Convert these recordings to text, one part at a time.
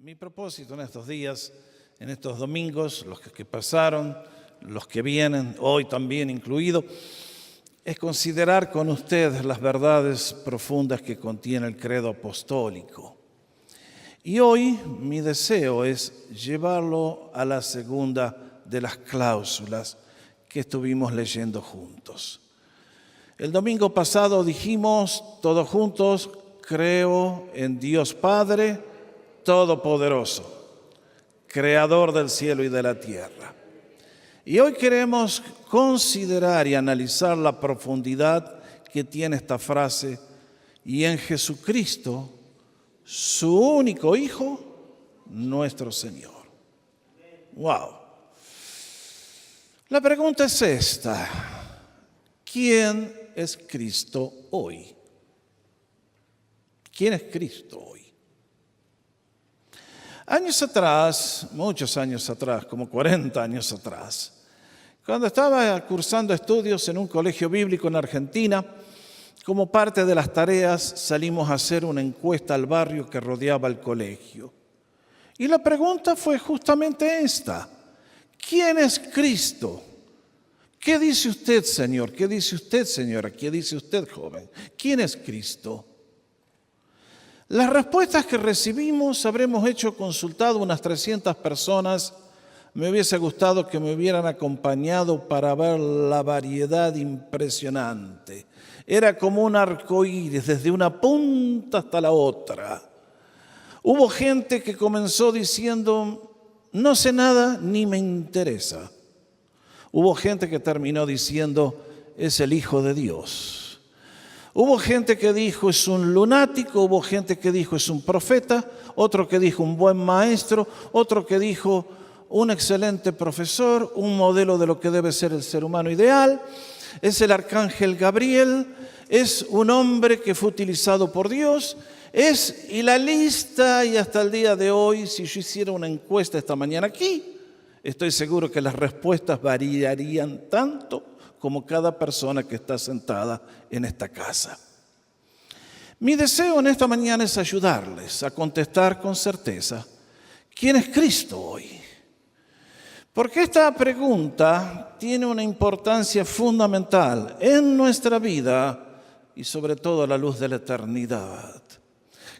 Mi propósito en estos días, en estos domingos, los que pasaron, los que vienen, hoy también incluido, es considerar con ustedes las verdades profundas que contiene el credo apostólico. Y hoy mi deseo es llevarlo a la segunda de las cláusulas que estuvimos leyendo juntos. El domingo pasado dijimos todos juntos, creo en Dios Padre Todopoderoso, Creador del cielo y de la tierra. Y hoy queremos considerar y analizar la profundidad que tiene esta frase, y en Jesucristo, su único Hijo, nuestro Señor. ¡Wow! La pregunta es esta: ¿quién es Cristo hoy? ¿Quién es Cristo hoy? Años atrás, muchos años atrás, como 40 años atrás, cuando estaba cursando estudios en un colegio bíblico en Argentina, como parte de las tareas salimos a hacer una encuesta al barrio que rodeaba el colegio. Y la pregunta fue justamente esta: ¿quién es Cristo? ¿Qué dice usted, señor? ¿Qué dice usted, señora? ¿Qué dice usted, joven? ¿Quién es Cristo? Las respuestas que recibimos, habremos consultado unas 300 personas. Me hubiese gustado que me hubieran acompañado para ver la variedad impresionante. Era como un arcoíris, desde una punta hasta la otra. Hubo gente que comenzó diciendo, no sé nada ni me interesa. Hubo gente que terminó diciendo, es el Hijo de Dios. Hubo gente que dijo, es un lunático. Hubo gente que dijo, es un profeta. Otro que dijo, un buen maestro. Otro que dijo, un excelente profesor, un modelo de lo que debe ser el ser humano ideal. Es el arcángel Gabriel. Es un hombre que fue utilizado por Dios. Y la lista, y hasta el día de hoy, si yo hiciera una encuesta esta mañana aquí, estoy seguro que las respuestas variarían tanto como cada persona que está sentada en esta casa. Mi deseo en esta mañana es ayudarles a contestar con certeza, ¿quién es Cristo hoy? Porque esta pregunta tiene una importancia fundamental en nuestra vida y sobre todo a la luz de la eternidad.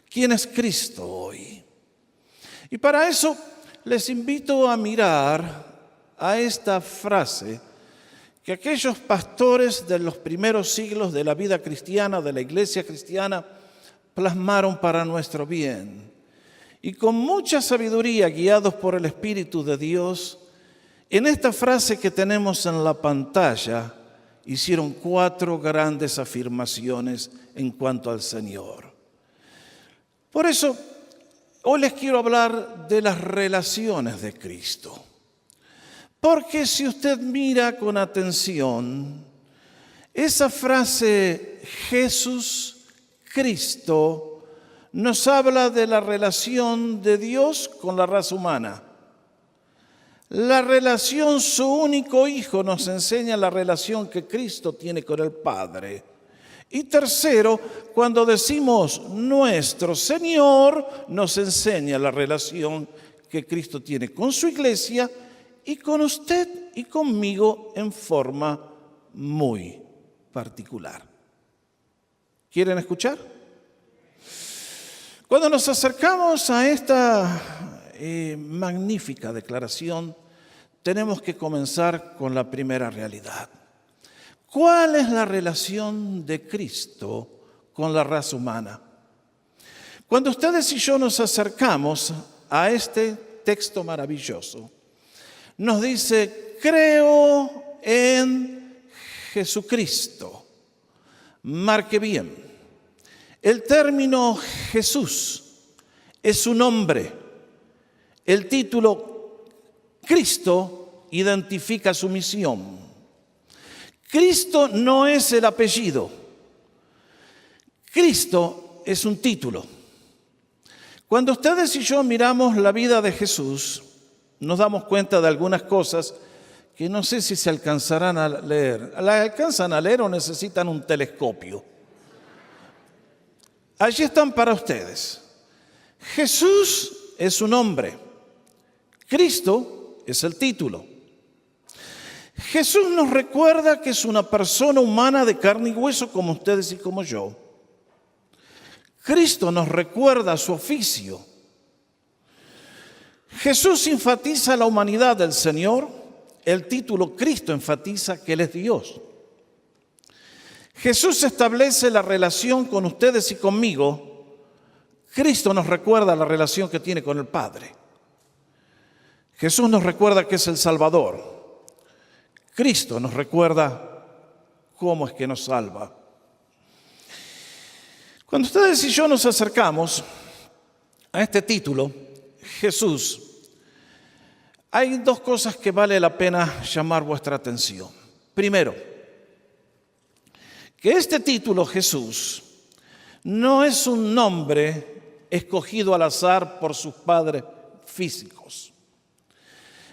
¿Quién es Cristo hoy? Y para eso les invito a mirar a esta frase que aquellos pastores de los primeros siglos de la vida cristiana, de la iglesia cristiana, plasmaron para nuestro bien. Y con mucha sabiduría, guiados por el Espíritu de Dios, en esta frase que tenemos en la pantalla, hicieron 4 grandes afirmaciones en cuanto al Señor. Por eso, hoy les quiero hablar de las relaciones de Cristo. Porque si usted mira con atención, esa frase Jesús, Cristo, nos habla de la relación de Dios con la raza humana. La relación, su único Hijo, nos enseña la relación que Cristo tiene con el Padre. Y tercero, cuando decimos nuestro Señor, nos enseña la relación que Cristo tiene con su iglesia y con usted y conmigo en forma muy particular. ¿Quieren escuchar? Cuando nos acercamos a esta magnífica declaración, tenemos que comenzar con la primera realidad. ¿Cuál es la relación de Cristo con la raza humana? Cuando ustedes y yo nos acercamos a este texto maravilloso, nos dice, creo en Jesucristo. Marque bien, el término Jesús es un nombre. El título Cristo identifica su misión. Cristo no es el apellido. Cristo es un título. Cuando ustedes y yo miramos la vida de Jesús, nos damos cuenta de algunas cosas que no sé si se alcanzarán a leer. ¿La alcanzan a leer o necesitan un telescopio? Allí están para ustedes. Jesús es su nombre. Cristo es el título. Jesús nos recuerda que es una persona humana de carne y hueso como ustedes y como yo. Cristo nos recuerda su oficio. Jesús enfatiza la humanidad del Señor. El título Cristo enfatiza que Él es Dios. Jesús establece la relación con ustedes y conmigo. Cristo nos recuerda la relación que tiene con el Padre. Jesús nos recuerda que es el Salvador. Cristo nos recuerda cómo es que nos salva. Cuando ustedes y yo nos acercamos a este título, Jesús, hay dos cosas que vale la pena llamar vuestra atención. Primero, que este título Jesús no es un nombre escogido al azar por sus padres físicos.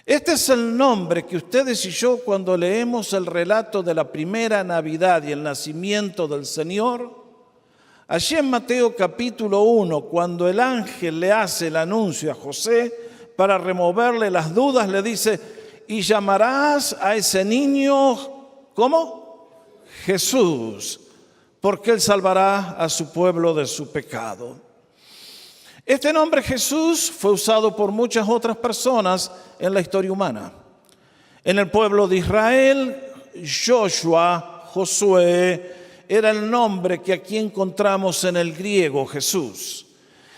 Este es el nombre que ustedes y yo, cuando leemos el relato de la primera Navidad y el nacimiento del Señor, allí en Mateo capítulo 1, cuando el ángel le hace el anuncio a José para removerle las dudas, le dice, y llamarás a ese niño, ¿cómo? Jesús, porque él salvará a su pueblo de su pecado. Este nombre Jesús fue usado por muchas otras personas en la historia humana. En el pueblo de Israel, Josué, era el nombre que aquí encontramos en el griego, Jesús.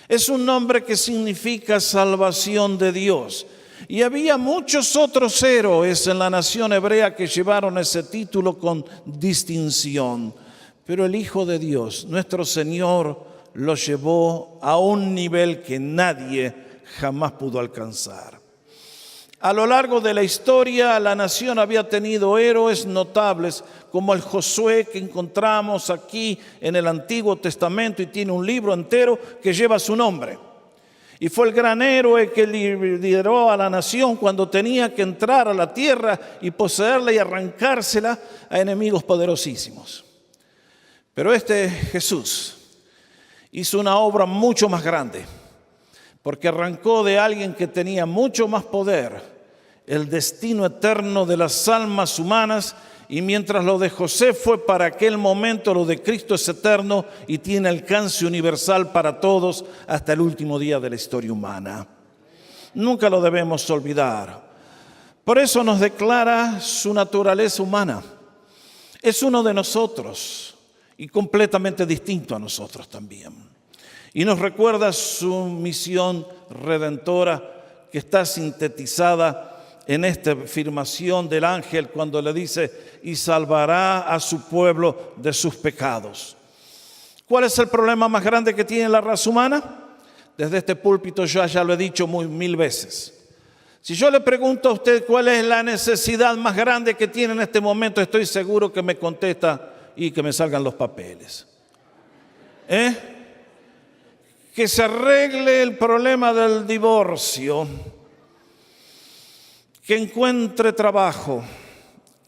Es un nombre que significa salvación de Dios. Y había muchos otros héroes en la nación hebrea que llevaron ese título con distinción. Pero el Hijo de Dios, nuestro Señor, lo llevó a un nivel que nadie jamás pudo alcanzar. A lo largo de la historia, la nación había tenido héroes notables, como el Josué que encontramos aquí en el Antiguo Testamento y tiene un libro entero que lleva su nombre. Y fue el gran héroe que lideró a la nación cuando tenía que entrar a la tierra y poseerla y arrancársela a enemigos poderosísimos. Pero este Jesús hizo una obra mucho más grande, porque arrancó de alguien que tenía mucho más poder el destino eterno de las almas humanas, y mientras lo de José fue para aquel momento, lo de Cristo es eterno y tiene alcance universal para todos hasta el último día de la historia humana. Nunca lo debemos olvidar. Por eso nos declara su naturaleza humana. Es uno de nosotros y completamente distinto a nosotros también. Y nos recuerda su misión redentora que está sintetizada en esta afirmación del ángel cuando le dice, y salvará a su pueblo de sus pecados. ¿Cuál es el problema más grande que tiene la raza humana? Desde este púlpito yo ya lo he dicho mil veces. Si yo le pregunto a usted cuál es la necesidad más grande que tiene en este momento, estoy seguro que me contesta y que me salgan los papeles. Que se arregle el problema del divorcio, que encuentre trabajo,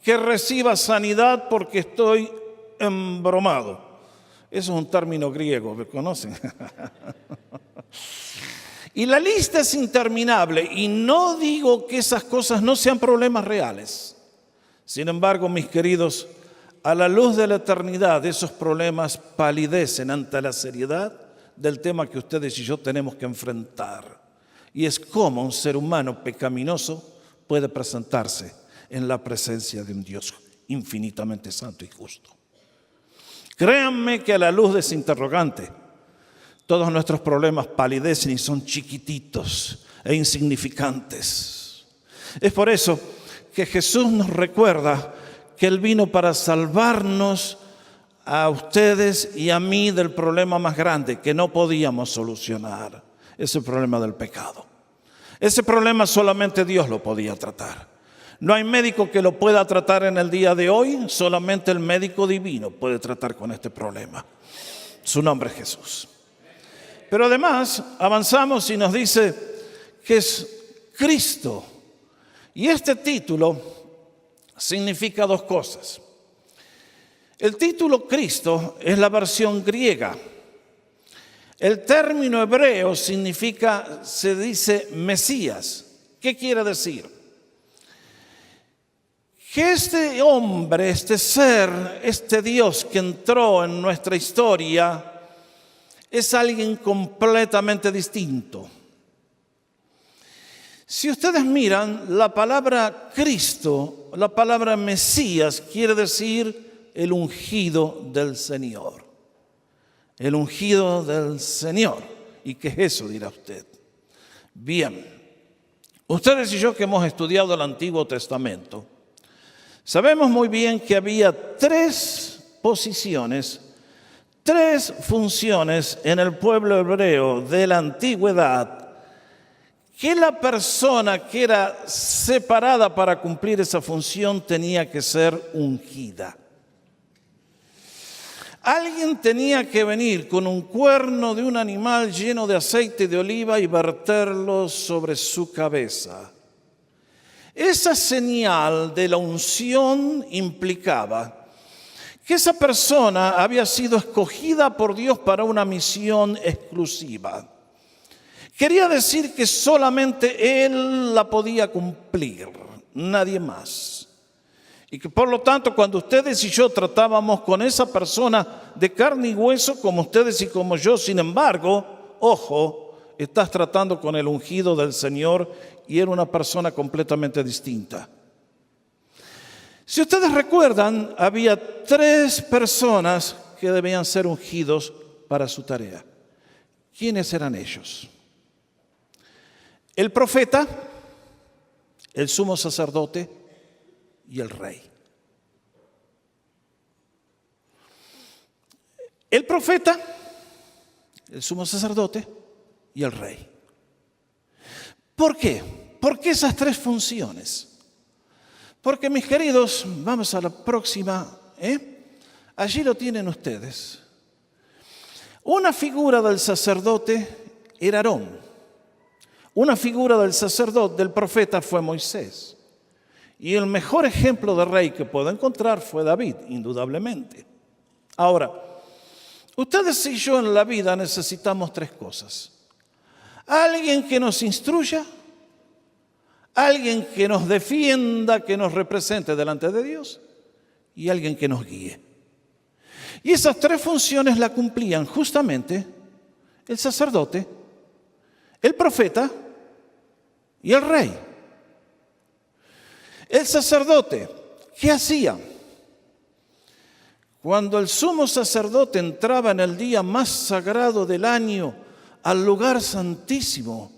que reciba sanidad porque estoy embromado. Eso es un término griego, ¿lo conocen? Y la lista es interminable, y no digo que esas cosas no sean problemas reales. Sin embargo, mis queridos, a la luz de la eternidad, esos problemas palidecen ante la seriedad del tema que ustedes y yo tenemos que enfrentar. Y es cómo un ser humano pecaminoso puede presentarse en la presencia de un Dios infinitamente santo y justo. Créanme que a la luz de ese interrogante, todos nuestros problemas palidecen y son chiquititos e insignificantes. Es por eso que Jesús nos recuerda que Él vino para salvarnos a ustedes y a mí del problema más grande que no podíamos solucionar, ese problema del pecado. Ese problema solamente Dios lo podía tratar. No hay médico que lo pueda tratar en el día de hoy, solamente el médico divino puede tratar con este problema. Su nombre es Jesús. Pero además avanzamos y nos dice que es Cristo. Y este título significa dos cosas. El título Cristo es la versión griega. El término hebreo se dice Mesías. ¿Qué quiere decir? Que este hombre, este ser, este Dios que entró en nuestra historia es alguien completamente distinto. Si ustedes miran, la palabra Cristo, la palabra Mesías, quiere decir el ungido del Señor. El ungido del Señor. ¿Y qué es eso?, dirá usted. Bien, ustedes y yo que hemos estudiado el Antiguo Testamento, sabemos muy bien que había 3 posiciones, 3 funciones en el pueblo hebreo de la antigüedad, que la persona que era separada para cumplir esa función tenía que ser ungida. Alguien tenía que venir con un cuerno de un animal lleno de aceite de oliva y verterlo sobre su cabeza. Esa señal de la unción implicaba que esa persona había sido escogida por Dios para una misión exclusiva. Quería decir que solamente Él la podía cumplir, nadie más. Y que por lo tanto, cuando ustedes y yo tratábamos con esa persona de carne y hueso, como ustedes y como yo, sin embargo, ojo, estás tratando con el ungido del Señor y era una persona completamente distinta. Si ustedes recuerdan, había 3 personas que debían ser ungidos para su tarea. ¿Quiénes eran ellos? El profeta, el sumo sacerdote y el rey. El profeta, el sumo sacerdote y el rey. ¿Por qué? ¿Por qué esas 3 funciones? Porque, mis queridos, vamos a la próxima. Allí lo tienen ustedes. Una figura del sacerdote era Aarón. Una figura del sacerdote, del profeta, fue Moisés. Y el mejor ejemplo de rey que puedo encontrar fue David, indudablemente. Ahora, ustedes y yo en la vida necesitamos 3 cosas. Alguien que nos instruya, alguien que nos defienda, que nos represente delante de Dios y alguien que nos guíe. Y esas 3 funciones la cumplían justamente el sacerdote, el profeta y el rey. El sacerdote, ¿qué hacía? Cuando el sumo sacerdote entraba en el día más sagrado del año al lugar santísimo,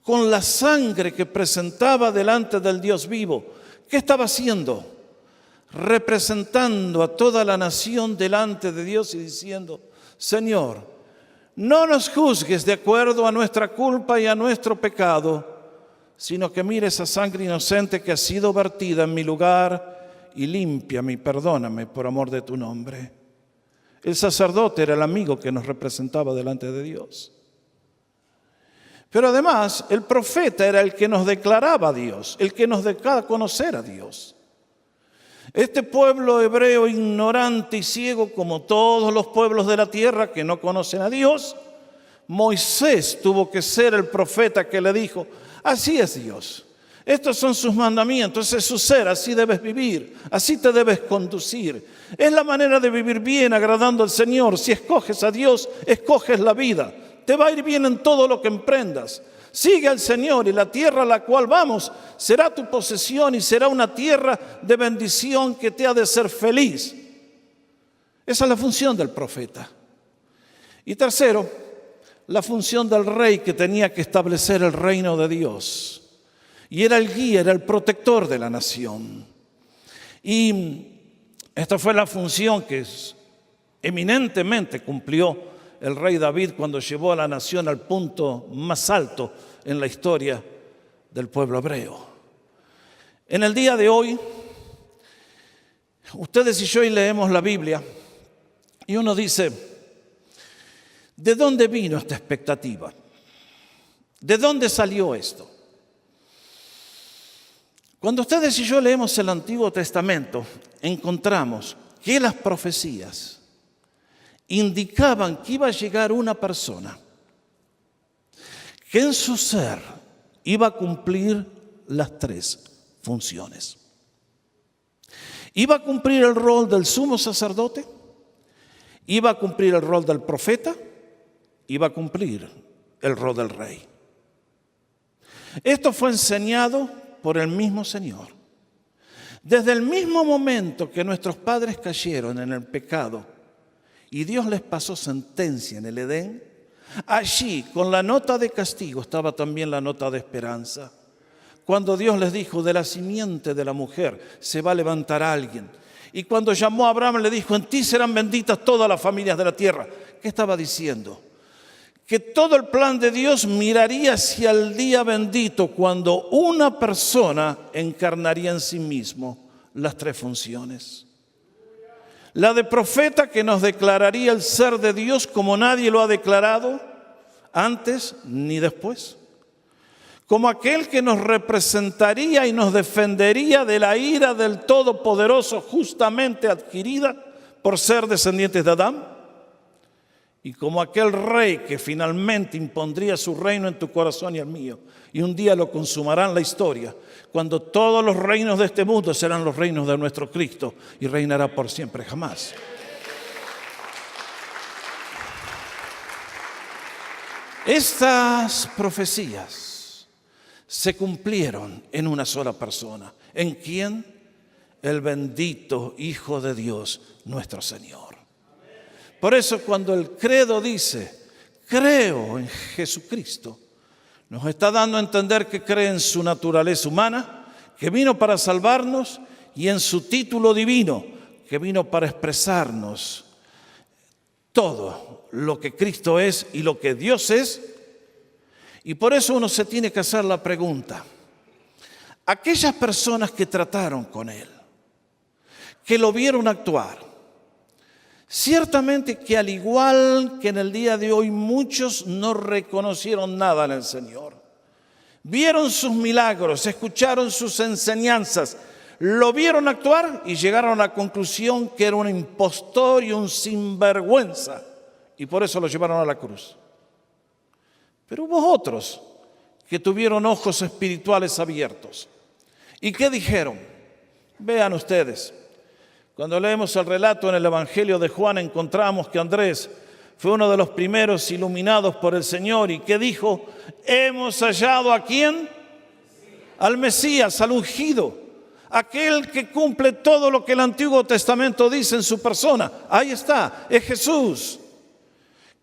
con la sangre que presentaba delante del Dios vivo, ¿qué estaba haciendo? Representando a toda la nación delante de Dios y diciendo: Señor, no nos juzgues de acuerdo a nuestra culpa y a nuestro pecado, sino que mire esa sangre inocente que ha sido vertida en mi lugar y límpiame y perdóname por amor de tu nombre. El sacerdote era el amigo que nos representaba delante de Dios. Pero además, el profeta era el que nos declaraba a Dios, el que nos dejaba conocer a Dios. Este pueblo hebreo ignorante y ciego, como todos los pueblos de la tierra que no conocen a Dios, Moisés tuvo que ser el profeta que le dijo: así es Dios, estos son sus mandamientos, es su ser, así debes vivir, así te debes conducir. Es la manera de vivir bien, agradando al Señor. Si escoges a Dios, escoges la vida. Te va a ir bien en todo lo que emprendas. Sigue al Señor y la tierra a la cual vamos será tu posesión y será una tierra de bendición que te ha de ser feliz. Esa es la función del profeta. Y tercero, la función del rey, que tenía que establecer el reino de Dios. Y era el guía, era el protector de la nación. Y esta fue la función que eminentemente cumplió el rey David cuando llevó a la nación al punto más alto en la historia del pueblo hebreo. En el día de hoy, ustedes y yo leemos la Biblia y uno dice: ¿de dónde vino esta expectativa? ¿De dónde salió esto? Cuando ustedes y yo leemos el Antiguo Testamento, encontramos que las profecías indicaban que iba a llegar una persona que en su ser iba a cumplir las tres funciones. Iba a cumplir el rol del sumo sacerdote, iba a cumplir el rol del profeta, iba a cumplir el rol del rey. Esto fue enseñado por el mismo Señor. Desde el mismo momento que nuestros padres cayeron en el pecado y Dios les pasó sentencia en el Edén, allí con la nota de castigo estaba también la nota de esperanza. Cuando Dios les dijo, de la simiente de la mujer se va a levantar alguien. Y cuando llamó a Abraham le dijo, en ti serán benditas todas las familias de la tierra. ¿Qué estaba diciendo? Que todo el plan de Dios miraría hacia el día bendito cuando una persona encarnaría en sí mismo las tres funciones. La de profeta, que nos declararía el ser de Dios como nadie lo ha declarado antes ni después. Como aquel que nos representaría y nos defendería de la ira del Todopoderoso justamente adquirida por ser descendientes de Adán. Y como aquel rey que finalmente impondría su reino en tu corazón y el mío. Y un día lo consumará en la historia, cuando todos los reinos de este mundo serán los reinos de nuestro Cristo y reinará por siempre jamás. Estas profecías se cumplieron en una sola persona. ¿En quién? El bendito Hijo de Dios, nuestro Señor. Por eso cuando el credo dice, creo en Jesucristo, nos está dando a entender que cree en su naturaleza humana, que vino para salvarnos, y en su título divino, que vino para expresarnos todo lo que Cristo es y lo que Dios es. Y por eso uno se tiene que hacer la pregunta, aquellas personas que trataron con Él, que lo vieron actuar, ciertamente que al igual que en el día de hoy muchos no reconocieron nada en el Señor. Vieron sus milagros, escucharon sus enseñanzas, lo vieron actuar y llegaron a la conclusión que era un impostor y un sinvergüenza. Y por eso lo llevaron a la cruz. Pero hubo otros que tuvieron ojos espirituales abiertos. ¿Y qué dijeron? Vean ustedes. Cuando leemos el relato en el Evangelio de Juan, encontramos que Andrés fue uno de los primeros iluminados por el Señor. ¿Y qué dijo? Hemos hallado ¿a quién? Al Mesías, al ungido. Aquel que cumple todo lo que el Antiguo Testamento dice en su persona. Ahí está, es Jesús.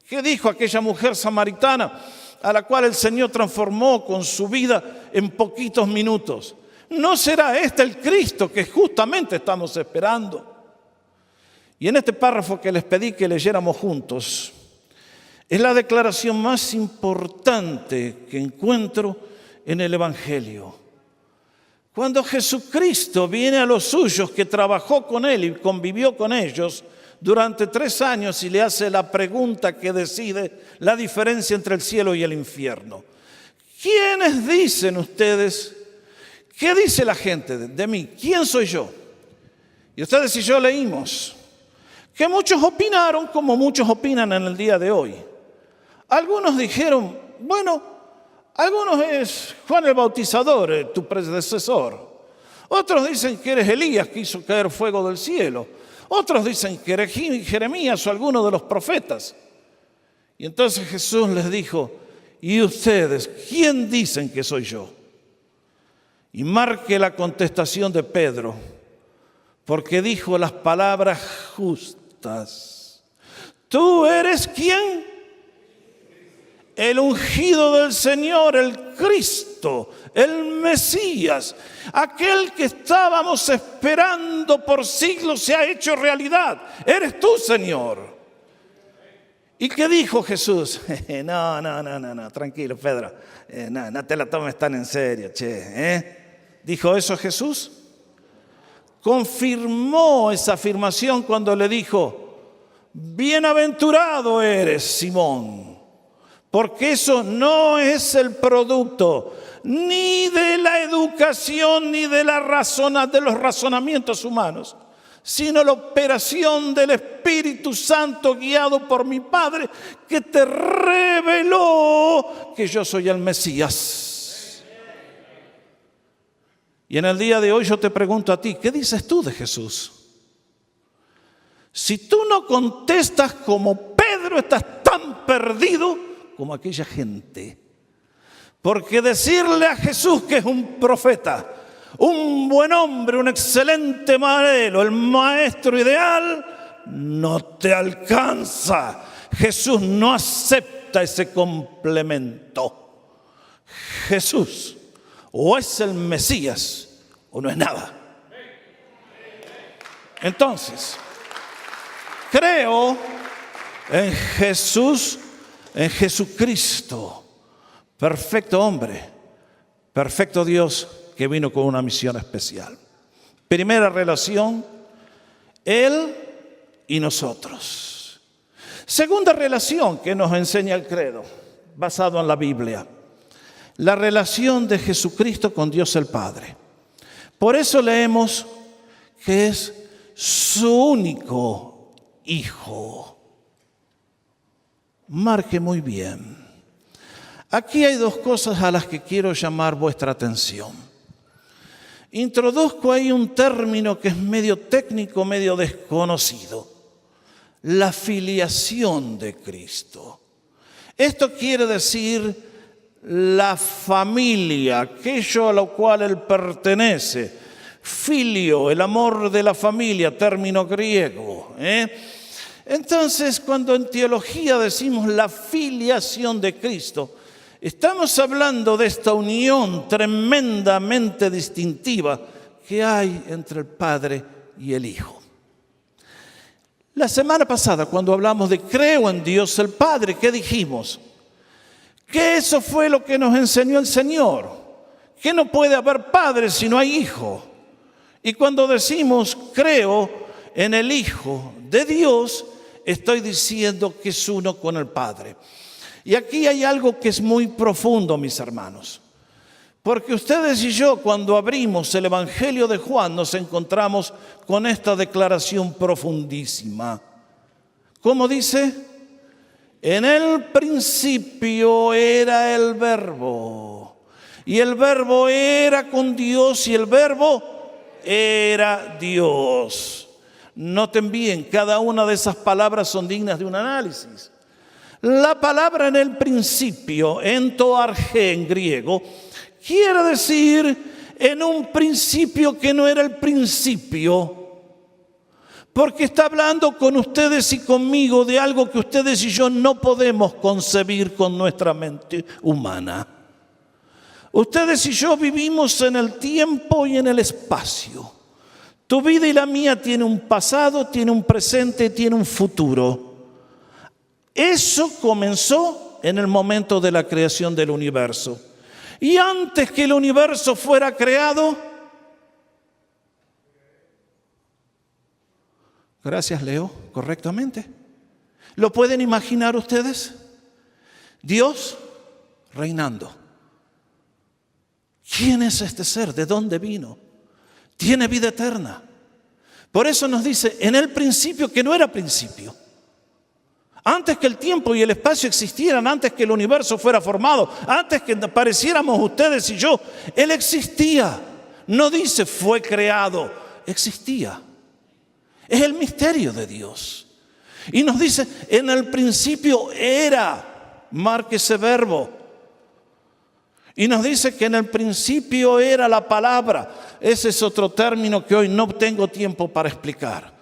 ¿Qué dijo aquella mujer samaritana a la cual el Señor transformó con su vida en poquitos minutos? ¿No será este el Cristo que justamente estamos esperando? Y en este párrafo que les pedí que leyéramos juntos, es la declaración más importante que encuentro en el Evangelio. Cuando Jesucristo viene a los suyos, que trabajó con Él y convivió con ellos durante 3 años, y le hace la pregunta que decide la diferencia entre el cielo y el infierno. ¿Quiénes dicen ustedes? ¿Qué dice la gente de mí? ¿Quién soy yo? Y ustedes y yo leímos que muchos opinaron como muchos opinan en el día de hoy. Algunos dijeron, bueno, algunos es Juan el Bautizador, tu predecesor. Otros dicen que eres Elías, que hizo caer fuego del cielo. Otros dicen que eres Jeremías o alguno de los profetas. Y entonces Jesús les dijo, ¿y ustedes quién dicen que soy yo? Y marque la contestación de Pedro, porque dijo las palabras justas. ¿Tú eres quién? El ungido del Señor, el Cristo, el Mesías, aquel que estábamos esperando por siglos se ha hecho realidad. Eres tú, Señor. ¿Y qué dijo Jesús? No, tranquilo, Pedro. No te la tomes tan en serio, che. ¿Dijo eso Jesús? Confirmó esa afirmación cuando le dijo, bienaventurado eres, Simón, porque eso no es el producto ni de la educación ni de los razonamientos humanos, sino la operación del Espíritu Santo guiado por mi Padre, que te reveló que yo soy el Mesías. Y en el día de hoy yo te pregunto a ti, ¿qué dices tú de Jesús? Si tú no contestas como Pedro, estás tan perdido como aquella gente. Porque decirle a Jesús que es un profeta, un buen hombre, un excelente modelo, el maestro ideal, no te alcanza. Jesús no acepta ese complemento. Jesús o es el Mesías o no es nada. Entonces, creo en Jesús, en Jesucristo, perfecto hombre, perfecto Dios, que vino con una misión especial. Primera relación, Él y nosotros. Segunda relación que nos enseña el credo, basado en la Biblia, la relación de Jesucristo con Dios el Padre. Por eso leemos que es su único Hijo. Marque muy bien. Aquí hay dos cosas a las que quiero llamar vuestra atención. Introduzco ahí un término que es medio técnico, medio desconocido. La filiación de Cristo. Esto quiere decir la familia, aquello a lo cual Él pertenece. Filio, el amor de la familia, término griego. Entonces, cuando en teología decimos la filiación de Cristo, estamos hablando de esta unión tremendamente distintiva que hay entre el Padre y el Hijo. La semana pasada, cuando hablamos de creo en Dios el Padre, ¿qué dijimos? Que eso fue lo que nos enseñó el Señor, que no puede haber padre si no hay hijo. Y cuando decimos creo en el Hijo de Dios, estoy diciendo que es uno con el Padre. Y aquí hay algo que es muy profundo, mis hermanos. Porque ustedes y yo, cuando abrimos el Evangelio de Juan, nos encontramos con esta declaración profundísima. ¿Cómo dice? En el principio era el Verbo. Y el Verbo era con Dios y el Verbo era Dios. Noten bien, cada una de esas palabras son dignas de un análisis. La palabra en el principio, entoarge en griego, quiere decir en un principio que no era el principio, porque está hablando con ustedes y conmigo de algo que ustedes y yo no podemos concebir con nuestra mente humana. Ustedes y yo vivimos en el tiempo y en el espacio. Tu vida y la mía tiene un pasado, tiene un presente, tiene un futuro. Eso comenzó en el momento de la creación del universo. Y antes que el universo fuera creado, gracias Leo, correctamente. ¿Lo pueden imaginar ustedes? Dios reinando. ¿Quién es este ser? ¿De dónde vino? Tiene vida eterna. Por eso nos dice, en el principio que no era principio. Antes que el tiempo y el espacio existieran, antes que el universo fuera formado, antes que apareciéramos ustedes y yo, Él existía. No dice fue creado, existía. Es el misterio de Dios. Y nos dice, en el principio era, marque ese verbo. Y nos dice que en el principio era la palabra. Ese es otro término que hoy no tengo tiempo para explicar.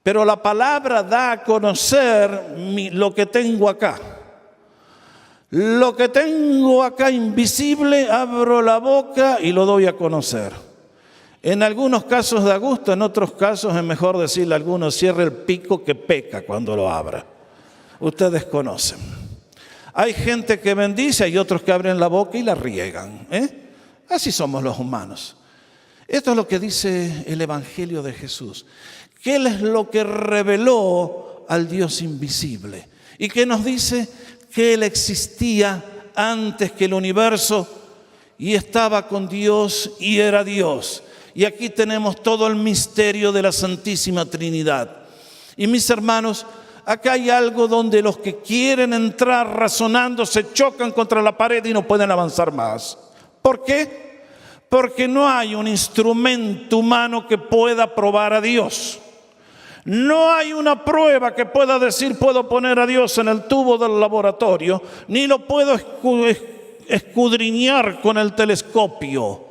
Pero la palabra da a conocer lo que tengo acá. Lo que tengo acá invisible, abro la boca y lo doy a conocer. En algunos casos da gusto, en otros casos es mejor decirle a algunos, cierre el pico que peca cuando lo abra. Ustedes conocen. Hay gente que bendice, hay otros que abren la boca y la riegan. Así somos los humanos. Esto es lo que dice el Evangelio de Jesús. Que Él es lo que reveló al Dios invisible. Y que nos dice que Él existía antes que el universo y estaba con Dios y era Dios. Y aquí tenemos todo el misterio de la Santísima Trinidad. Y mis hermanos, acá hay algo donde los que quieren entrar razonando se chocan contra la pared y no pueden avanzar más. ¿Por qué? Porque no hay un instrumento humano que pueda probar a Dios. No hay una prueba que pueda decir puedo poner a Dios en el tubo del laboratorio, ni lo puedo escudriñar con el telescopio.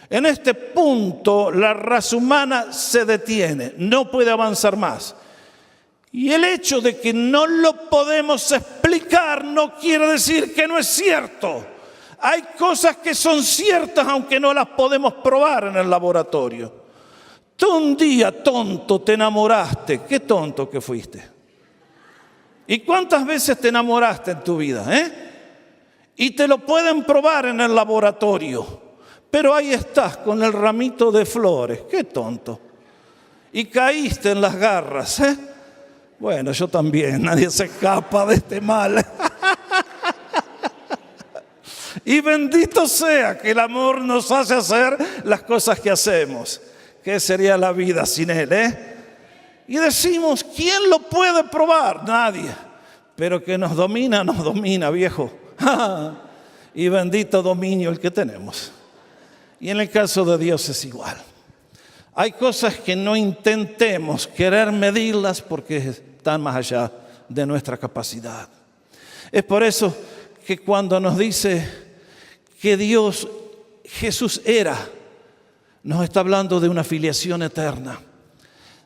En este punto la raza humana se detiene, no puede avanzar más. Y el hecho de que no lo podemos explicar no quiere decir que no es cierto. Hay cosas que son ciertas aunque no las podemos probar en el laboratorio. Tú un día, tonto, te enamoraste. Qué tonto que fuiste. ¿Y cuántas veces te enamoraste en tu vida? Y te lo pueden probar en el laboratorio. Pero ahí estás con el ramito de flores. Qué tonto. Y caíste en las garras. Bueno, yo también. Nadie se escapa de este mal. Y bendito sea que el amor nos hace hacer las cosas que hacemos. ¿Qué sería la vida sin él? Y decimos, ¿quién lo puede probar? Nadie. Pero que nos domina, viejo. Y bendito dominio el que tenemos. Y en el caso de Dios es igual. Hay cosas que no intentemos querer medirlas porque están más allá de nuestra capacidad. Es por eso que cuando nos dice que Jesús era, nos está hablando de una filiación eterna.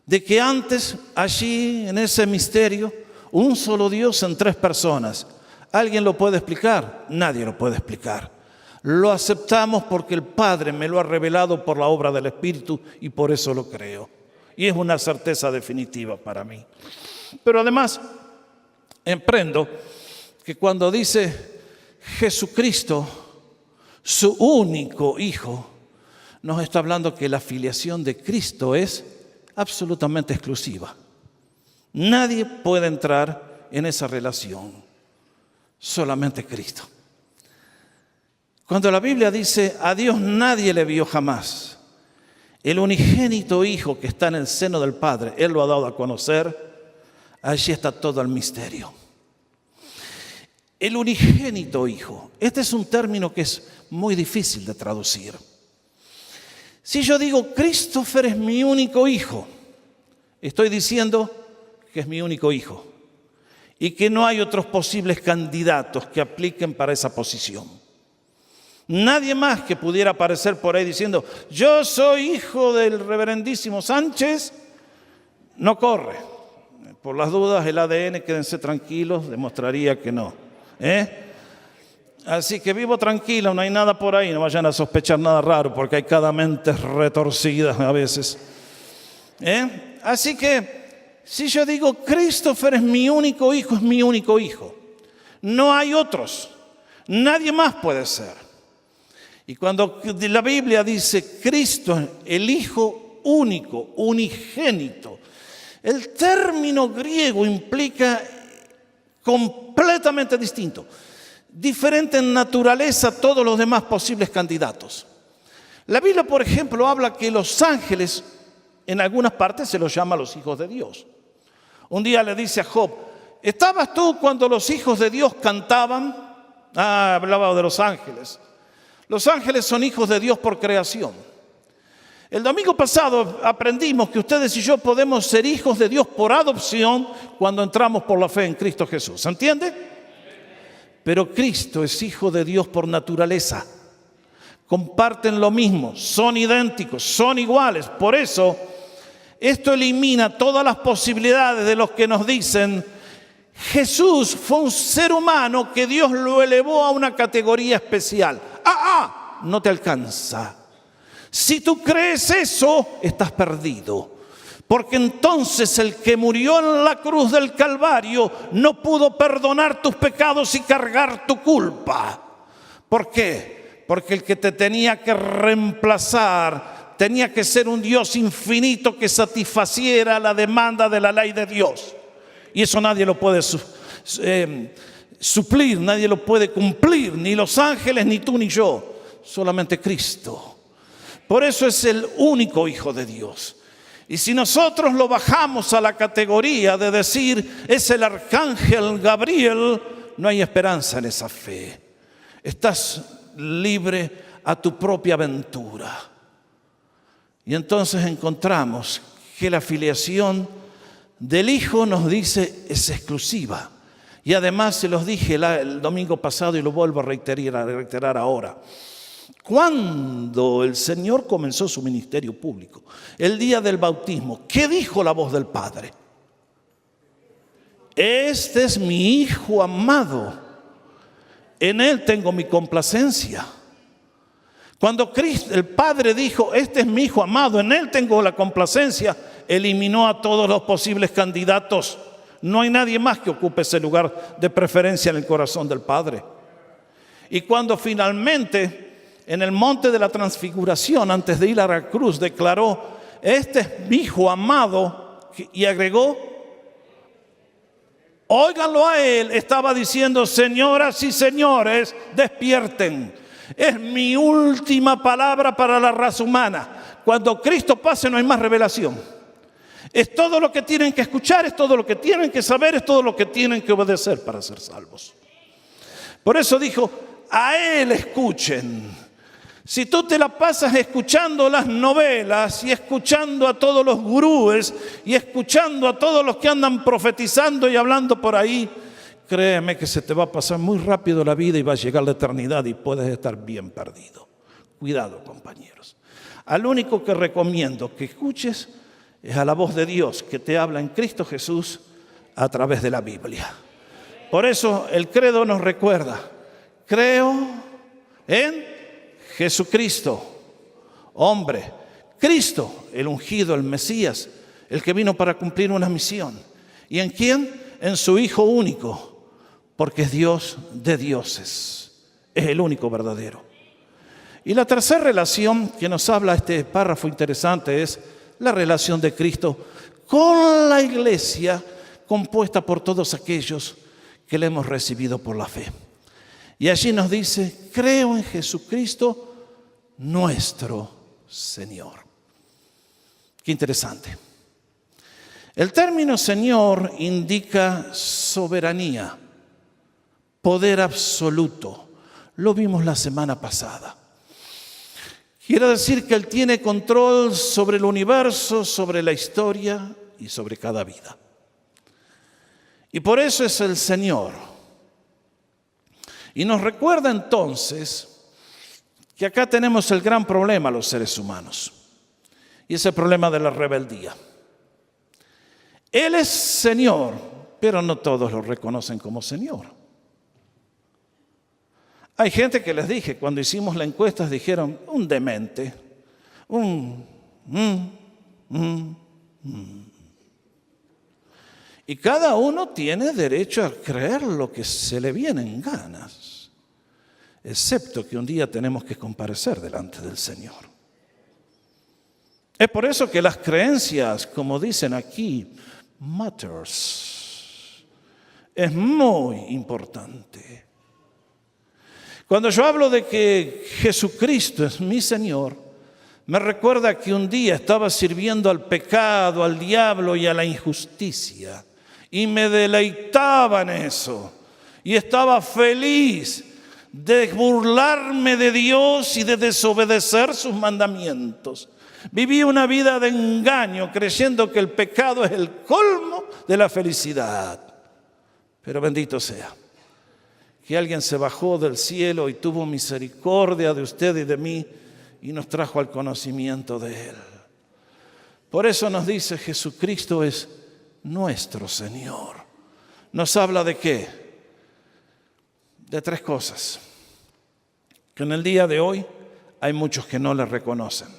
De que antes, allí, en ese misterio, un solo Dios en tres personas. ¿Alguien lo puede explicar? Nadie lo puede explicar. Lo aceptamos porque el Padre me lo ha revelado por la obra del Espíritu y por eso lo creo. Y es una certeza definitiva para mí. Pero además, emprendo que cuando dice Jesucristo, su único Hijo, nos está hablando que la filiación de Cristo es absolutamente exclusiva. Nadie puede entrar en esa relación, solamente Cristo. Cuando la Biblia dice, a Dios nadie le vio jamás, el unigénito Hijo que está en el seno del Padre, Él lo ha dado a conocer, allí está todo el misterio. El unigénito Hijo, este es un término que es muy difícil de traducir. Si yo digo, Christopher es mi único hijo, estoy diciendo que es mi único hijo y que no hay otros posibles candidatos que apliquen para esa posición. Nadie más que pudiera aparecer por ahí diciendo, yo soy hijo del reverendísimo Sánchez, no corre. Por las dudas, el ADN, quédense tranquilos, demostraría que no. Así que vivo tranquilo, no hay nada por ahí, no vayan a sospechar nada raro porque hay cada mente retorcida a veces. Así que si yo digo Christopher es mi único hijo, es mi único hijo. No hay otros, nadie más puede ser. Y cuando la Biblia dice Cristo, el Hijo único, unigénito, el término griego implica completamente distinto. Diferente en naturaleza a todos los demás posibles candidatos. La Biblia, por ejemplo, habla que los ángeles, en algunas partes se los llama los hijos de Dios. Un día le dice a Job, ¿estabas tú cuando los hijos de Dios cantaban? Hablaba de los ángeles. Los ángeles son hijos de Dios por creación. El domingo pasado aprendimos que ustedes y yo podemos ser hijos de Dios por adopción cuando entramos por la fe en Cristo Jesús. ¿Se entiende? Pero Cristo es hijo de Dios por naturaleza. Comparten lo mismo, son idénticos, son iguales. Por eso, esto elimina todas las posibilidades de los que nos dicen Jesús fue un ser humano que Dios lo elevó a una categoría especial. No te alcanza. Si tú crees eso, estás perdido. Porque entonces el que murió en la cruz del Calvario no pudo perdonar tus pecados y cargar tu culpa. ¿Por qué? Porque el que te tenía que reemplazar tenía que ser un Dios infinito que satisfaciera la demanda de la ley de Dios. Y eso nadie lo puede suplir, nadie lo puede cumplir, ni los ángeles, ni tú, ni yo, solamente Cristo. Por eso es el único Hijo de Dios. Y si nosotros lo bajamos a la categoría de decir es el arcángel Gabriel, no hay esperanza en esa fe. Estás libre a tu propia aventura. Y entonces encontramos que la filiación del Hijo, nos dice, es exclusiva. Y además se los dije el domingo pasado y lo vuelvo a reiterar ahora. Cuando el Señor comenzó su ministerio público, el día del bautismo, ¿qué dijo la voz del Padre? Este es mi Hijo amado, en Él tengo mi complacencia. Cuando Cristo, el Padre dijo, este es mi Hijo amado, en Él tengo la complacencia, eliminó a todos los posibles candidatos. No hay nadie más que ocupe ese lugar de preferencia en el corazón del Padre. Y cuando finalmente en el monte de la transfiguración, antes de ir a la cruz, declaró, este es mi Hijo amado, y agregó, óiganlo a Él, estaba diciendo, señoras y señores, despierten. Es mi última palabra para la raza humana. Cuando Cristo pase no hay más revelación. Es todo lo que tienen que escuchar, es todo lo que tienen que saber, es todo lo que tienen que obedecer para ser salvos. Por eso dijo, a Él escuchen. Si tú te la pasas escuchando las novelas y escuchando a todos los gurúes y escuchando a todos los que andan profetizando y hablando por ahí, créeme que se te va a pasar muy rápido la vida y va a llegar la eternidad y puedes estar bien perdido. Cuidado, compañeros. Al único que recomiendo que escuches es a la voz de Dios que te habla en Cristo Jesús a través de la Biblia. Por eso el credo nos recuerda, creo en Jesucristo, hombre, Cristo, el ungido, el Mesías, el que vino para cumplir una misión. ¿Y en quién? En su Hijo único, porque es Dios de dioses, es el único verdadero. Y la tercera relación que nos habla este párrafo interesante es la relación de Cristo con la iglesia compuesta por todos aquellos que le hemos recibido por la fe. Y allí nos dice, creo en Jesucristo, nuestro Señor. Qué interesante. El término Señor indica soberanía, poder absoluto. Lo vimos la semana pasada. Quiere decir que Él tiene control sobre el universo, sobre la historia y sobre cada vida. Y por eso es el Señor. Y nos recuerda entonces que acá tenemos el gran problema los seres humanos. Y es el problema de la rebeldía. Él es Señor, pero no todos lo reconocen como Señor. Hay gente que les dije, cuando hicimos la encuesta, dijeron, un demente, Y cada uno tiene derecho a creer lo que se le viene en ganas, excepto que un día tenemos que comparecer delante del Señor. Es por eso que las creencias, como dicen aquí, matters. Es muy importante. Cuando yo hablo de que Jesucristo es mi Señor, me recuerda que un día estaba sirviendo al pecado, al diablo y a la injusticia. Y me deleitaba en eso. Y estaba feliz de burlarme de Dios y de desobedecer sus mandamientos. Viví una vida de engaño creyendo que el pecado es el colmo de la felicidad. Pero bendito sea que alguien se bajó del cielo y tuvo misericordia de usted y de mí y nos trajo al conocimiento de Él. Por eso nos dice Jesucristo es nuestro Señor. Nos habla de ¿qué? De tres cosas. Que en el día de hoy hay muchos que no le reconocen.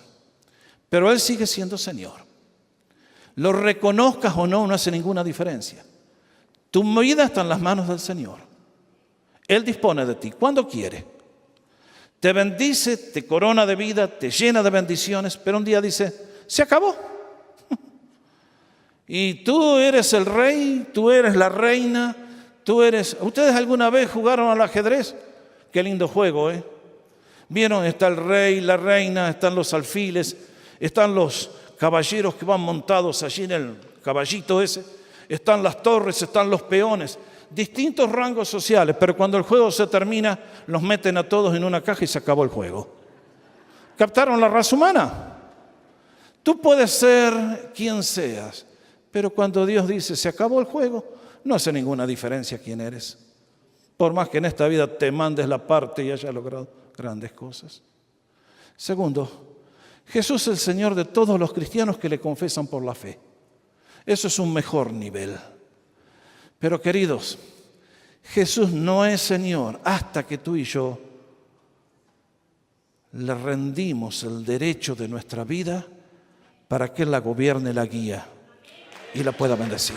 Pero Él sigue siendo Señor. Lo reconozcas o no, no hace ninguna diferencia. Tu vida está en las manos del Señor. Él dispone de ti cuando quiere. Te bendice, te corona de vida, te llena de bendiciones, pero un día dice, se acabó. Y tú eres el rey, tú eres la reina, tú eres... ¿Ustedes alguna vez jugaron al ajedrez? Qué lindo juego, ¿eh? Vieron, está el rey, la reina, están los alfiles, están los caballeros que van montados allí en el caballito ese, están las torres, están los peones, distintos rangos sociales, pero cuando el juego se termina, los meten a todos en una caja y se acabó el juego. ¿Captaron la raza humana? Tú puedes ser quien seas, pero cuando Dios dice se acabó el juego, no hace ninguna diferencia quién eres. Por más que en esta vida te mandes la parte y hayas logrado grandes cosas. Segundo, Jesús es el Señor de todos los cristianos que le confesan por la fe. Eso es un mejor nivel. Pero queridos, Jesús no es Señor hasta que tú y yo le rendimos el derecho de nuestra vida para que Él la gobierne, la guía y la pueda bendecir.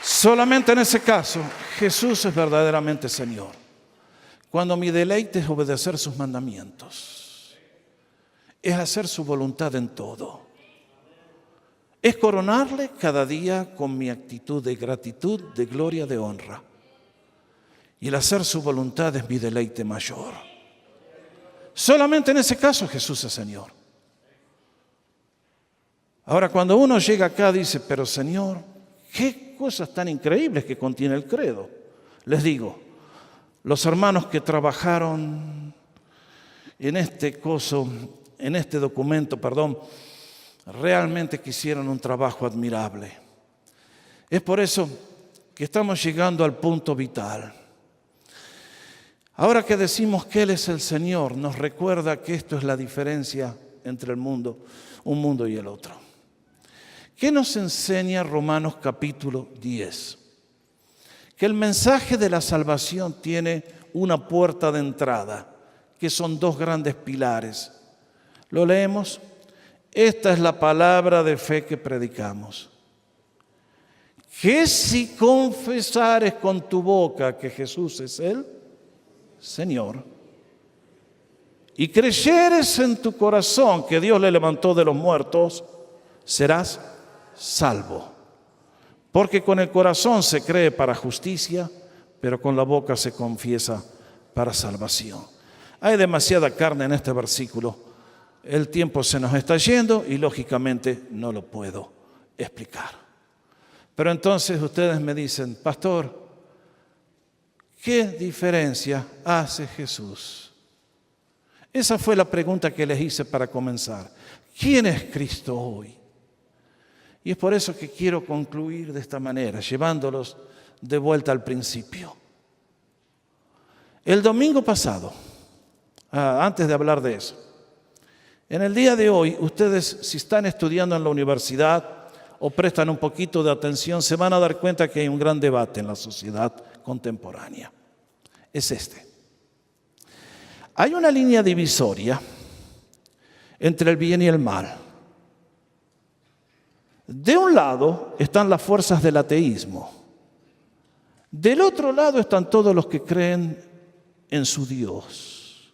Solamente en ese caso, Jesús es verdaderamente Señor. Cuando mi deleite es obedecer sus mandamientos, es hacer su voluntad en todo, es coronarle cada día con mi actitud de gratitud, de gloria, de honra. Y el hacer su voluntad es mi deleite mayor. Solamente en ese caso Jesús es Señor. Ahora, cuando uno llega acá dice, pero Señor, qué cosas tan increíbles que contiene el credo. Les digo, los hermanos que trabajaron en este documento, realmente que hicieron un trabajo admirable. Es por eso que estamos llegando al punto vital. Ahora que decimos que Él es el Señor, nos recuerda que esto es la diferencia entre un mundo y el otro. ¿Qué nos enseña Romanos capítulo 10? Que el mensaje de la salvación tiene una puerta de entrada, que son dos grandes pilares. ¿Lo leemos? Esta es la palabra de fe que predicamos. Que si confesares con tu boca que Jesús es el Señor, y creyeres en tu corazón que Dios le levantó de los muertos, serás salvo. Porque con el corazón se cree para justicia, pero con la boca se confiesa para salvación. Hay demasiada carne en este versículo. El tiempo se nos está yendo y lógicamente no lo puedo explicar. Pero entonces ustedes me dicen, pastor, ¿qué diferencia hace Jesús? Esa fue la pregunta que les hice para comenzar. ¿Quién es Cristo hoy? Y es por eso que quiero concluir de esta manera, llevándolos de vuelta al principio. El domingo pasado, antes de hablar de eso, en el día de hoy, ustedes si están estudiando en la universidad o prestan un poquito de atención, se van a dar cuenta que hay un gran debate en la sociedad contemporánea. Es este. Hay una línea divisoria entre el bien y el mal. De un lado están las fuerzas del ateísmo. Del otro lado están todos los que creen en su Dios.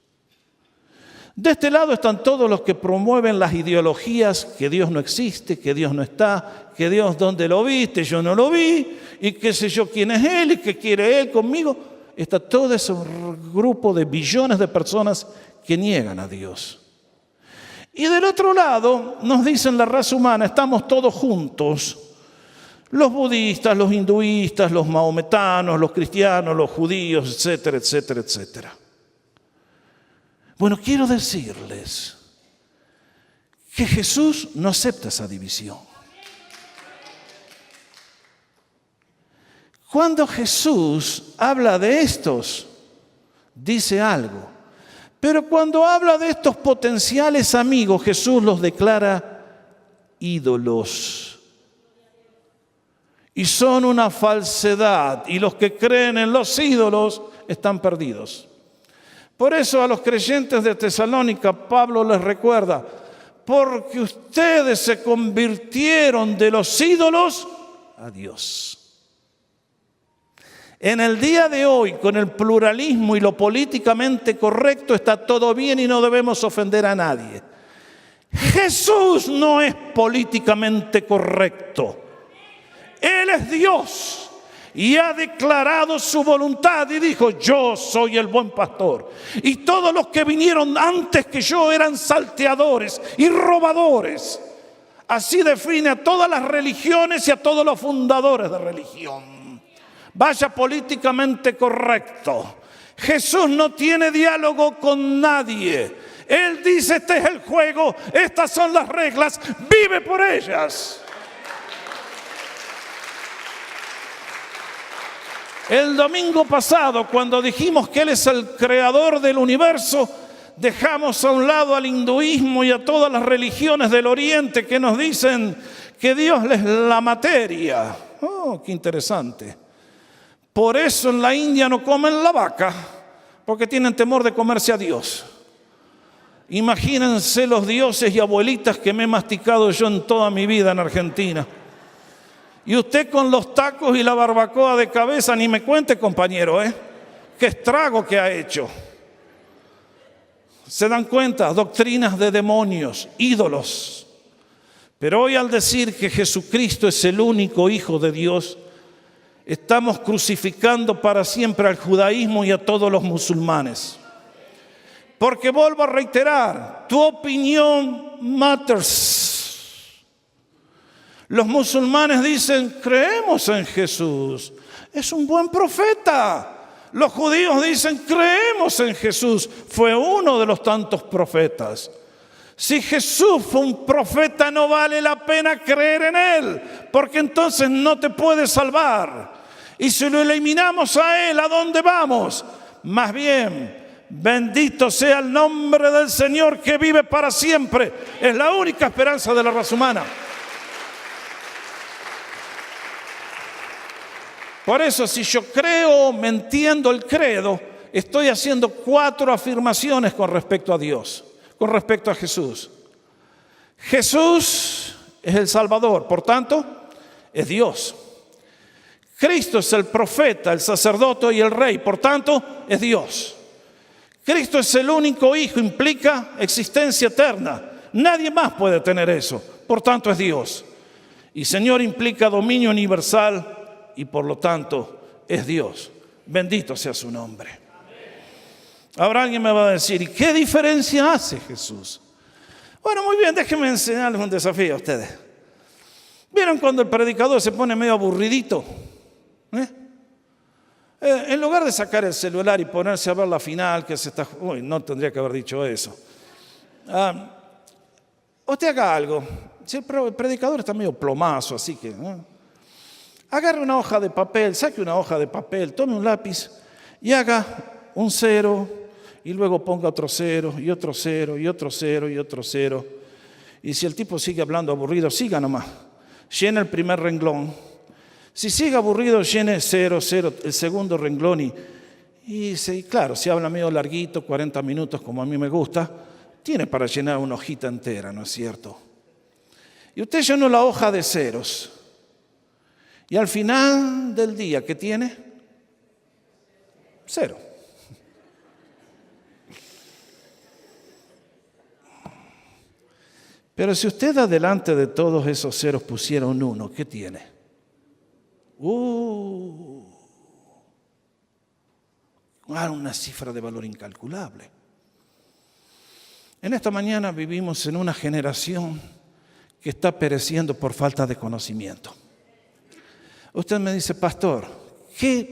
De este lado están todos los que promueven las ideologías que Dios no existe, que Dios no está, que Dios ¿dónde lo viste? Yo no lo vi, y qué sé yo quién es Él y qué quiere Él conmigo. Está todo ese grupo de billones de personas que niegan a Dios. Y del otro lado nos dicen la raza humana, estamos todos juntos. Los budistas, los hinduistas, los mahometanos, los cristianos, los judíos, etcétera, etcétera, etcétera. Bueno, quiero decirles que Jesús no acepta esa división. Cuando Jesús habla de estos, dice algo. Pero cuando habla de estos potenciales amigos, Jesús los declara ídolos. Y son una falsedad. Y los que creen en los ídolos están perdidos. Por eso a los creyentes de Tesalónica, Pablo les recuerda, porque ustedes se convirtieron de los ídolos a Dios. En el día de hoy, con el pluralismo y lo políticamente correcto, está todo bien y no debemos ofender a nadie. Jesús no es políticamente correcto. Él es Dios. y ha declarado su voluntad y dijo: yo soy el buen pastor. Y todos los que vinieron antes que yo eran salteadores y robadores. Así define a todas las religiones y a todos los fundadores de religión. Vaya políticamente correcto. Jesús no tiene diálogo con nadie. Él dice: este es el juego, estas son las reglas, vive por ellas. El domingo pasado, cuando dijimos que Él es el creador del universo, dejamos a un lado al hinduismo y a todas las religiones del Oriente que nos dicen que Dios es la materia. Oh, qué interesante. Por eso en la India no comen la vaca, porque tienen temor de comerse a Dios. Imagínense los dioses y abuelitas que me he masticado yo en toda mi vida en Argentina. Y usted con los tacos y la barbacoa de cabeza, ni me cuente, compañero, qué estrago que ha hecho. ¿Se dan cuenta? Doctrinas de demonios, ídolos. Pero hoy, al decir que Jesucristo es el único Hijo de Dios, estamos crucificando para siempre al judaísmo y a todos los musulmanes. Porque vuelvo a reiterar, tu opinión matters. Los musulmanes dicen: creemos en Jesús, es un buen profeta. Los judíos dicen: creemos en Jesús, fue uno de los tantos profetas. Si Jesús fue un profeta, no vale la pena creer en Él, porque entonces no te puede salvar. Y si lo eliminamos a Él, ¿a dónde vamos? Más bien, bendito sea el nombre del Señor que vive para siempre. Es la única esperanza de la raza humana. Por eso, si yo creo, me entiendo el credo, estoy haciendo 4 afirmaciones con respecto a Dios, con respecto a Jesús. Jesús es el Salvador, por tanto, es Dios. Cristo es el profeta, el sacerdote y el rey, por tanto, es Dios. Cristo es el único Hijo, implica existencia eterna. Nadie más puede tener eso, por tanto, es Dios. Y Señor implica dominio universal, y por lo tanto es Dios. Bendito sea su nombre. Ahora alguien me va a decir: ¿y qué diferencia hace Jesús? Bueno, muy bien, déjenme enseñarles un desafío a ustedes. ¿Vieron cuando el predicador se pone medio aburridito? En lugar de sacar el celular y ponerse a ver la final que se está... Uy, no tendría que haber dicho eso. Usted haga algo. Si el predicador está medio plomazo, así que... agarre una hoja de papel, saque una hoja de papel, tome un lápiz y haga un 0 y luego ponga otro 0 y otro 0 y otro 0 y otro 0. Y si el tipo sigue hablando aburrido, siga nomás. Llene el primer renglón. Si sigue aburrido, llene 0, 0, el segundo renglón. Y claro, si habla medio larguito, 40 minutos como a mí me gusta, tiene para llenar una hojita entera, ¿no es cierto? Y usted llenó la hoja de ceros. Y al final del día, ¿qué tiene? 0. Pero si usted adelante de todos esos ceros pusiera un 1, ¿qué tiene? Una cifra de valor incalculable. En esta mañana vivimos en una generación que está pereciendo por falta de conocimiento. Usted me dice: pastor,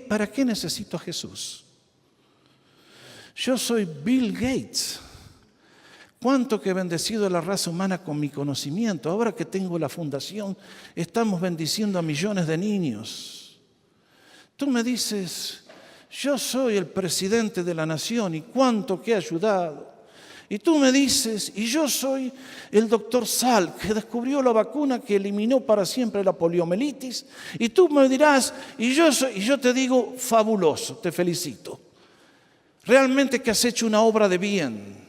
¿para qué necesito a Jesús? Yo soy Bill Gates. ¿Cuánto que he bendecido a la raza humana con mi conocimiento? Ahora que tengo la fundación, estamos bendiciendo a millones de niños. Tú me dices: yo soy el presidente de la nación y cuánto que he ayudado. Y tú me dices: y yo soy el doctor Salk, que descubrió la vacuna que eliminó para siempre la poliomielitis. Y tú me dirás: y yo te digo: fabuloso, te felicito. Realmente que has hecho una obra de bien.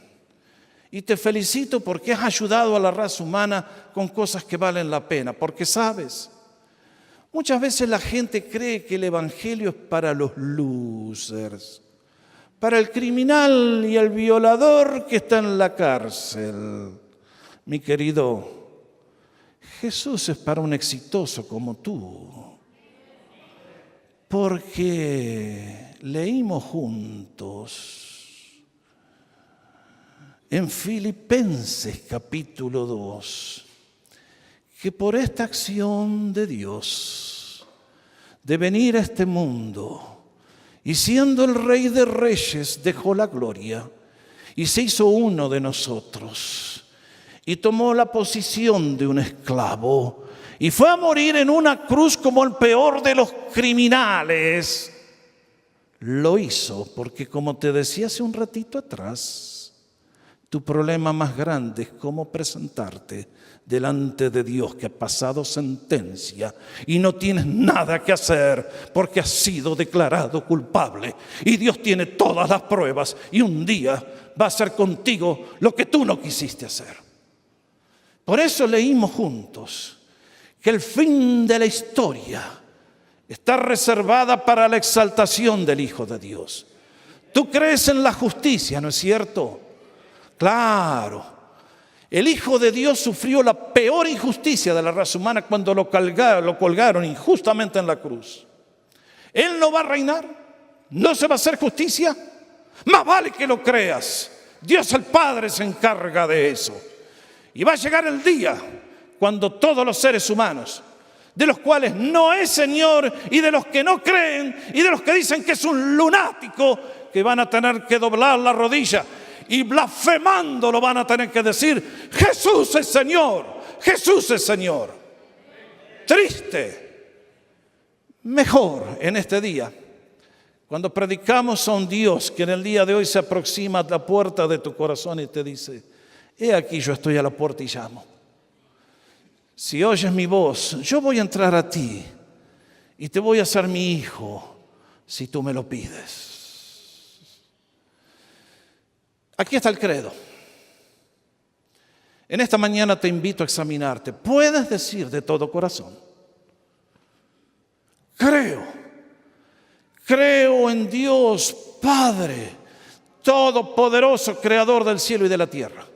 Y te felicito porque has ayudado a la raza humana con cosas que valen la pena. Porque sabes, muchas veces la gente cree que el evangelio es para los losers, para el criminal y el violador que está en la cárcel. Mi querido, Jesús es para un exitoso como tú. porque leímos juntos en Filipenses capítulo 2 que por esta acción de Dios de venir a este mundo y siendo el Rey de Reyes dejó la gloria y se hizo uno de nosotros y tomó la posición de un esclavo y fue a morir en una cruz como el peor de los criminales. Lo hizo porque, como te decía hace un ratito atrás, tu problema más grande es cómo presentarte delante de Dios que ha pasado sentencia y no tienes nada que hacer porque has sido declarado culpable. Y Dios tiene todas las pruebas y un día va a hacer contigo lo que tú no quisiste hacer. Por eso leímos juntos que el fin de la historia está reservada para la exaltación del Hijo de Dios. Tú crees en la justicia, ¿no es cierto? Claro. El Hijo de Dios sufrió la peor injusticia de la raza humana cuando lo colgaron injustamente en la cruz. Él no va a reinar, no se va a hacer justicia. Más vale que lo creas. Dios el Padre se encarga de eso. Y va a llegar el día cuando todos los seres humanos, de los cuales no es Señor y de los que no creen y de los que dicen que es un lunático, que van a tener que doblar la rodilla y blasfemando lo van a tener que decir: Jesús es Señor, Jesús es Señor. Triste. Mejor en este día, cuando predicamos a un Dios que en el día de hoy se aproxima a la puerta de tu corazón y te dice: he aquí, yo estoy a la puerta y llamo. Si oyes mi voz, yo voy a entrar a ti y te voy a hacer mi hijo si tú me lo pides. Aquí está el credo. En esta mañana te invito a examinarte. Puedes decir de todo corazón: creo en Dios Padre Todopoderoso, Creador del cielo y de la tierra,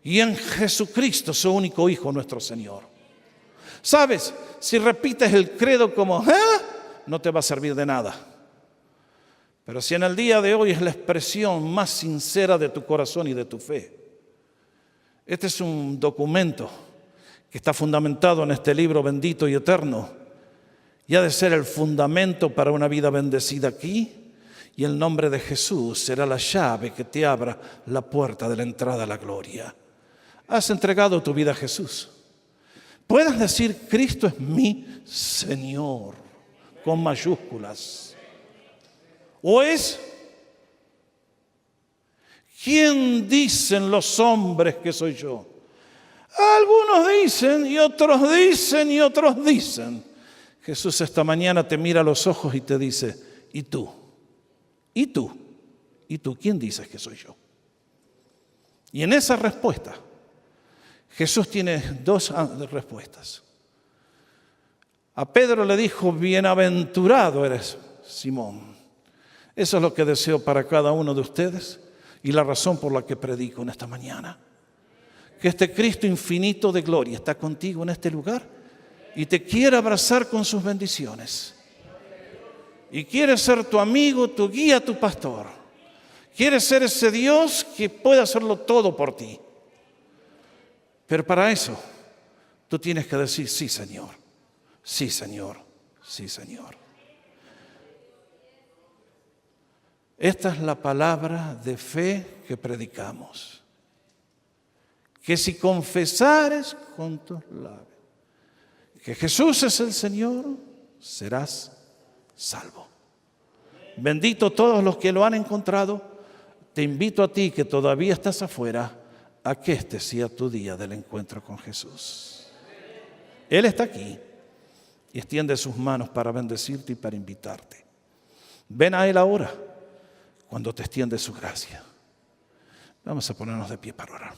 y en Jesucristo, su único Hijo, nuestro Señor. ¿Sabes? Si repites el credo como no te va a servir de nada. Pero si en el día de hoy es la expresión más sincera de tu corazón y de tu fe. Este es un documento que está fundamentado en este libro bendito y eterno, y ha de ser el fundamento para una vida bendecida aquí, y el nombre de Jesús será la llave que te abra la puerta de la entrada a la gloria. Has entregado tu vida a Jesús. Puedes decir: Cristo es mi Señor, con mayúsculas. O es: ¿quién dicen los hombres que soy yo? Algunos dicen y otros dicen y otros dicen. Jesús esta mañana te mira a los ojos y te dice: ¿y tú? ¿Y tú? ¿Y tú? ¿Quién dices que soy yo? Y en esa respuesta Jesús tiene dos respuestas. A Pedro le dijo: bienaventurado eres, Simón. Eso es lo que deseo para cada uno de ustedes y la razón por la que predico en esta mañana. Que este Cristo infinito de gloria está contigo en este lugar y te quiere abrazar con sus bendiciones. Y quiere ser tu amigo, tu guía, tu pastor. Quiere ser ese Dios que puede hacerlo todo por ti. Pero para eso, tú tienes que decir: sí, Señor, sí, Señor, sí, Señor. Esta es la palabra de fe que predicamos. Que si confesares con tus labios que Jesús es el Señor, serás salvo. Bendito todos los que lo han encontrado. Te invito a ti que todavía estás afuera, a que este sea tu día del encuentro con Jesús. Él está aquí y extiende sus manos para bendecirte y para invitarte. Ven a Él ahora, cuando te extiende su gracia. Vamos a ponernos de pie para orar.